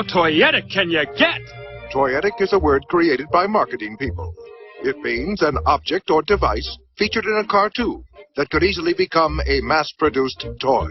How toyetic can you get? Toyetic is a word created by marketing people. It means an object or device featured in a cartoon that could easily become a mass-produced toy.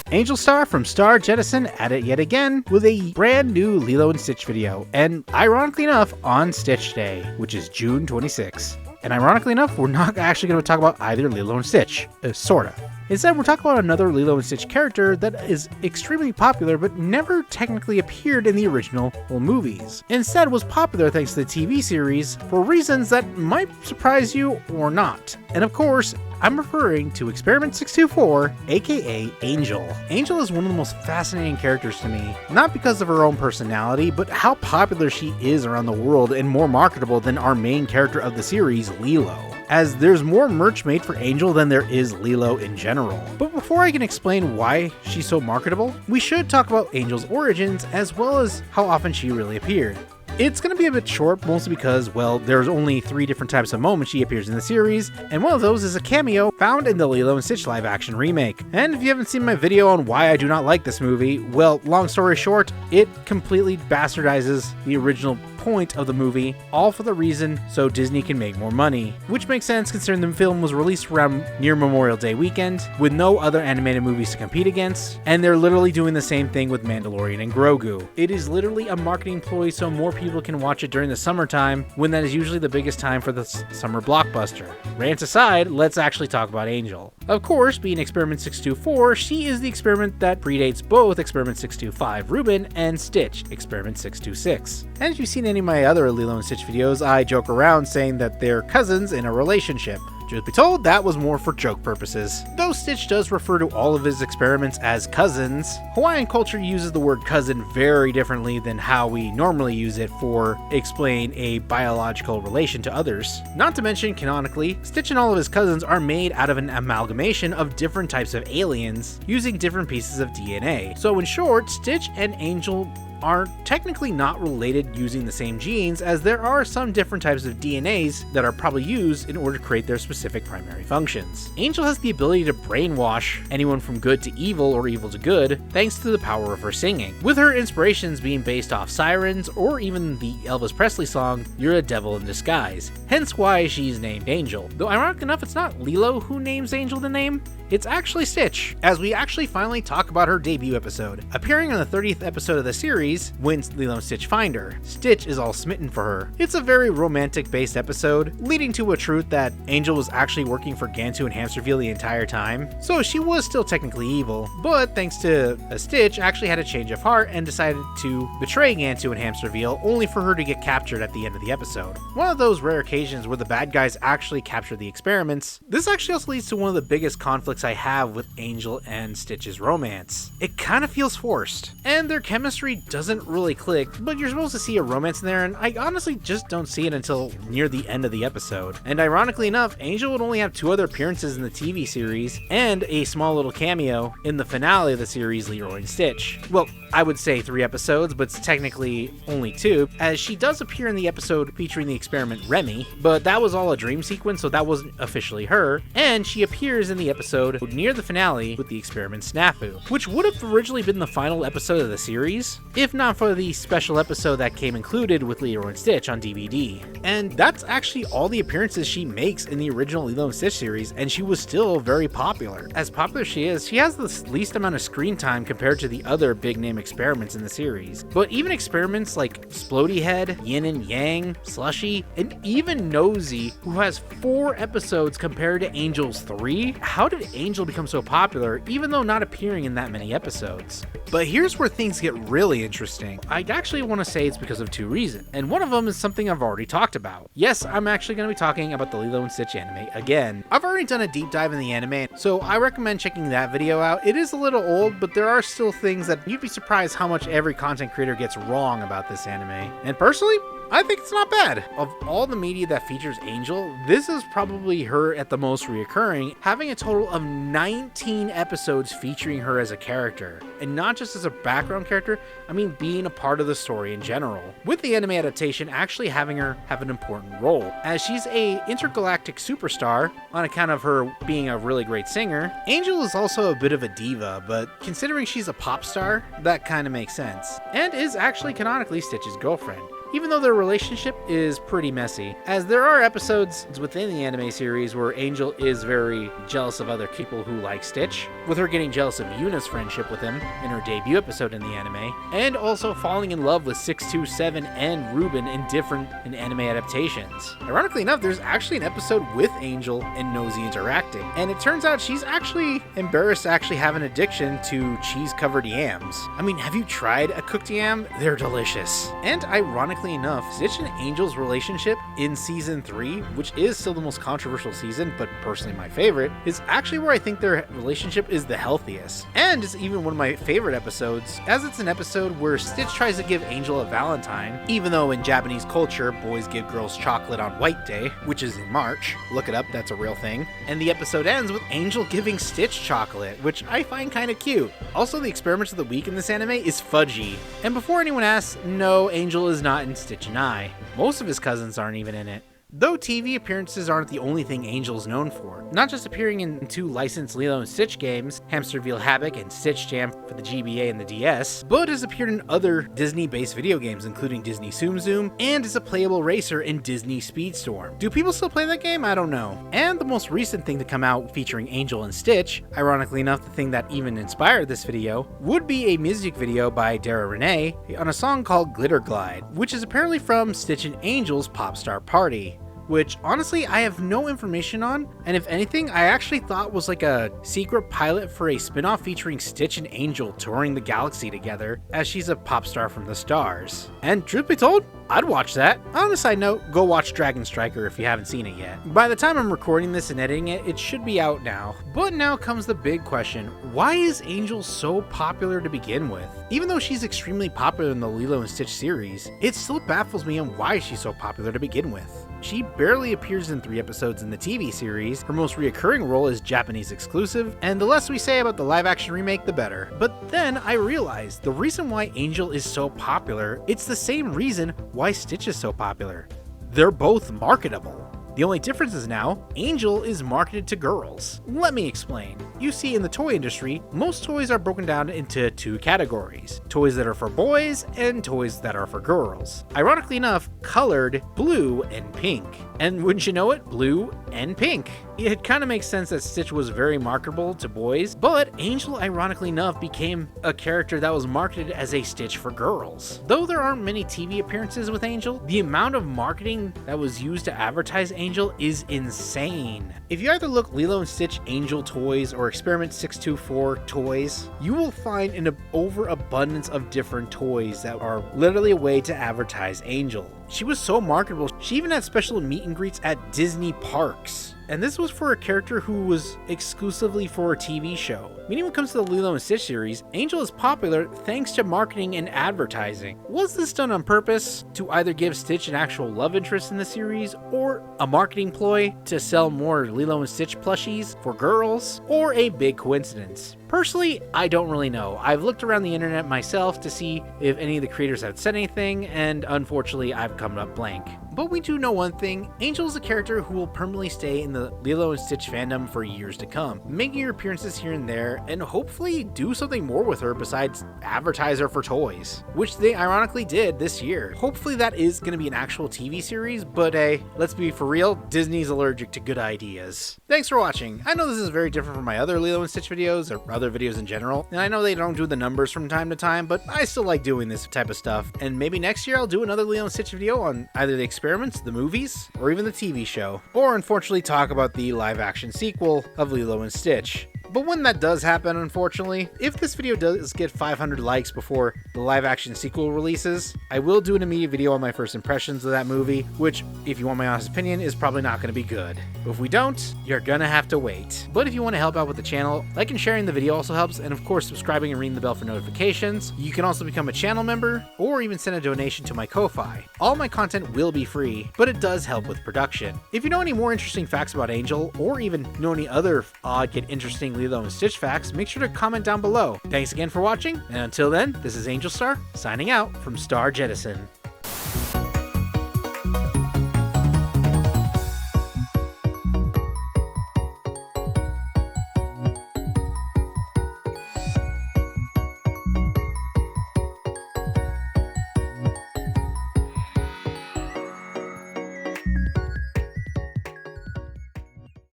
AngelStar from Star Jettison at it yet again with a brand new Lilo and Stitch video, and ironically enough, on Stitch Day, which is June 26. And ironically enough, we're not actually going to talk about either Lilo and Stitch, sorta. Instead, we're talking about another Lilo and Stitch character that is extremely popular but never technically appeared in the original movies. Instead, was popular thanks to the TV series for reasons that might surprise you or not. And of course, I'm referring to Experiment 624, aka Angel. Angel is one of the most fascinating characters to me, not because of her own personality, but how popular she is around the world and more marketable than our main character of the series, Lilo, as there's more merch made for Angel than there is Lilo in general. But before I can explain why she's so marketable, we should talk about Angel's origins as well as how often she really appeared. It's going to be a bit short, mostly because, well, there's only 3 different types of moments she appears in the series, and one of those is a cameo found in the Lilo and Stitch live-action remake. And if you haven't seen my video on why I do not like this movie, well, long story short, it completely bastardizes the original point of the movie, all for the reason so Disney can make more money. Which makes sense considering the film was released around near Memorial Day weekend, with no other animated movies to compete against, and they're literally doing the same thing with Mandalorian and Grogu. It is literally a marketing ploy so more people can watch it during the summertime, when that is usually the biggest time for the summer blockbuster. Rants aside, let's actually talk about Angel. Of course, being Experiment 624, she is the experiment that predates both Experiment 625 Reuben and Stitch, Experiment 626. And if you've seen any of my other Lilo and Stitch videos, I joke around saying that they're cousins in a relationship. Truth be told, that was more for joke purposes. Though Stitch does refer to all of his experiments as cousins, Hawaiian culture uses the word cousin very differently than how we normally use it for explain a biological relation to others. Not to mention, canonically, Stitch and all of his cousins are made out of an amalgamation of different types of aliens using different pieces of DNA. So in short, Stitch and Angel are technically not related using the same genes, as there are some different types of DNAs that are probably used in order to create their specific primary functions. Angel has the ability to brainwash anyone from good to evil or evil to good thanks to the power of her singing, with her inspirations being based off sirens or even the Elvis Presley song You're a Devil in Disguise, hence why she's named Angel. Though ironic enough, it's not Lilo who names Angel the name, it's actually Stitch, as we actually finally talk about her debut episode. Appearing on the 30th episode of the series, when Lilo and Stitch find her, Stitch is all smitten for her. It's a very romantic-based episode, leading to a truth that Angel was actually working for Gantu and Hamsterville the entire time, so she was still technically evil, but thanks to Stitch, actually had a change of heart and decided to betray Gantu and Hamsterville, only for her to get captured at the end of the episode. One of those rare occasions where the bad guys actually capture the experiments. This actually also leads to one of the biggest conflicts I have with Angel and Stitch's romance. It kind of feels forced, and their chemistry doesn't really click, but you're supposed to see a romance in there, and I honestly just don't see it until near the end of the episode. And ironically enough, Angel would only have 2 other appearances in the TV series, and a small little cameo in the finale of the series, Leroy and Stitch. Well, I would say 3 episodes, but it's technically only 2, as she does appear in the episode featuring the experiment Remy, but that was all a dream sequence, so that wasn't officially her, and she appears in the episode near the finale with the experiment Snafu, which would have originally been the final episode of the series, if not for the special episode that came included with Lilo and Stitch on DVD. And that's actually all the appearances she makes in the original Lilo and Stitch series, and she was still very popular. As popular as she is, she has the least amount of screen time compared to the other big name experiments in the series. But even experiments like Splody Head, Yin and Yang, Slushy, and even Nosy, who has 4 episodes compared to Angel's 3, how did Angel become so popular even though not appearing in that many episodes? But here's where things get really interesting. I actually want to say it's because of 2 reasons, and one of them is something I've already talked about. Yes, I'm actually going to be talking about the Lilo and Stitch anime again. I've already done a deep dive in the anime, so I recommend checking that video out. It is a little old, but there are still things that you'd be surprised how much every content creator gets wrong about this anime. And personally, I think it's not bad. Of all the media that features Angel, this is probably her at the most reoccurring, having a total of 19 episodes featuring her as a character. And not just as a background character, I mean being a part of the story in general. With the anime adaptation actually having her have an important role, as she's a intergalactic superstar on account of her being a really great singer. Angel is also a bit of a diva, but considering she's a pop star, that kind of makes sense. And is actually canonically Stitch's girlfriend, even though their relationship is pretty messy, as there are episodes within the anime series where Angel is very jealous of other people who like Stitch, with her getting jealous of Yuna's friendship with him in her debut episode in the anime, and also falling in love with 627 and Ruben in different anime adaptations. Ironically enough, there's actually an episode with Angel and Nosy interacting, and it turns out she's actually embarrassed to actually have an addiction to cheese-covered yams. I mean, have you tried a cooked yam? They're delicious. And ironically enough, Stitch and Angel's relationship in season 3, which is still the most controversial season, but personally my favorite, is actually where I think their relationship is the healthiest. And it's even one of my favorite episodes, as it's an episode where Stitch tries to give Angel a Valentine, even though in Japanese culture, boys give girls chocolate on White Day, which is in March. Look it up, that's a real thing. And the episode ends with Angel giving Stitch chocolate, which I find kind of cute. Also, the experiments of the week in this anime is fudgy. And before anyone asks, no, Angel is not in Stitch and I. Most of his cousins aren't even in it. Though TV appearances aren't the only thing Angel's known for, not just appearing in 2 licensed Lilo and Stitch games, Hamsterville Havoc and Stitch Jam for the GBA and the DS, but has appeared in other Disney-based video games including Disney Tsum Tsum, and is a playable racer in Disney Speedstorm. Do people still play that game? I don't know. And the most recent thing to come out featuring Angel and Stitch, ironically enough the thing that even inspired this video, would be a music video by Dara Renee on a song called Glitter Glide, which is apparently from Stitch and Angel's Pop Star Party, which honestly I have no information on, and if anything I actually thought was like a secret pilot for a spin-off featuring Stitch and Angel touring the galaxy together, as she's a pop star from the stars. And truth be told, I'd watch that. On a side note, go watch Dragon Striker if you haven't seen it yet. By the time I'm recording this and editing it, it should be out now. But now comes the big question, why is Angel so popular to begin with? Even though she's extremely popular in the Lilo and Stitch series, it still baffles me on why she's so popular to begin with. She barely appears in 3 episodes in the TV series, her most reoccurring role is Japanese exclusive, and the less we say about the live action remake, the better. But then I realized the reason why Angel is so popular, it's the same reason why Stitch is so popular. They're both marketable. The only difference is now, Angel is marketed to girls. Let me explain. You see, in the toy industry, most toys are broken down into 2 categories. Toys that are for boys and toys that are for girls. Ironically enough, colored blue and pink. And wouldn't you know it, blue and pink. It kind of makes sense that Stitch was very marketable to boys, but Angel, ironically enough, became a character that was marketed as a Stitch for girls. Though there aren't many TV appearances with Angel, the amount of marketing that was used to advertise Angel is insane. If you either look Lilo and Stitch Angel toys or Experiment 624 toys, you will find an overabundance of different toys that are literally a way to advertise Angel. She was so marketable, she even had special meet and greets at Disney parks. And this was for a character who was exclusively for a TV show. Meaning when it comes to the Lilo and Stitch series, Angel is popular thanks to marketing and advertising. Was this done on purpose to either give Stitch an actual love interest in the series, or a marketing ploy to sell more Lilo and Stitch plushies for girls, or a big coincidence? Personally, I don't really know. I've looked around the internet myself to see if any of the creators have said anything, and unfortunately I've come up blank. But we do know one thing, Angel is a character who will permanently stay in the Lilo and Stitch fandom for years to come, making her appearances here and there, and hopefully do something more with her besides advertise her for toys, which they ironically did this year. Hopefully that is going to be an actual TV series, but hey, let's be for real, Disney's allergic to good ideas. Thanks for watching. I know this is very different from my other Lilo and Stitch videos, or other videos in general, and I know they don't do the numbers from time to time, but I still like doing this type of stuff, and maybe next year I'll do another Lilo and Stitch video on either the experiments, the movies, or even the TV show, or unfortunately talk about the live action sequel of Lilo and Stitch. But when that does happen, unfortunately, if this video does get 500 likes before the live action sequel releases, I will do an immediate video on my first impressions of that movie, which, if you want my honest opinion, is probably not going to be good. But if we don't, you're gonna have to wait. But if you want to help out with the channel, liking and sharing the video also helps, and of course subscribing and ringing the bell for notifications. You can also become a channel member, or even send a donation to my Ko-Fi. All my content will be free, but it does help with production. If you know any more interesting facts about Angel, or even know any other odd yet interesting Lilo and Stitch facts, make sure to comment down below. Thanks again for watching, and until then, this is AngelStar, signing out from Star Jettison.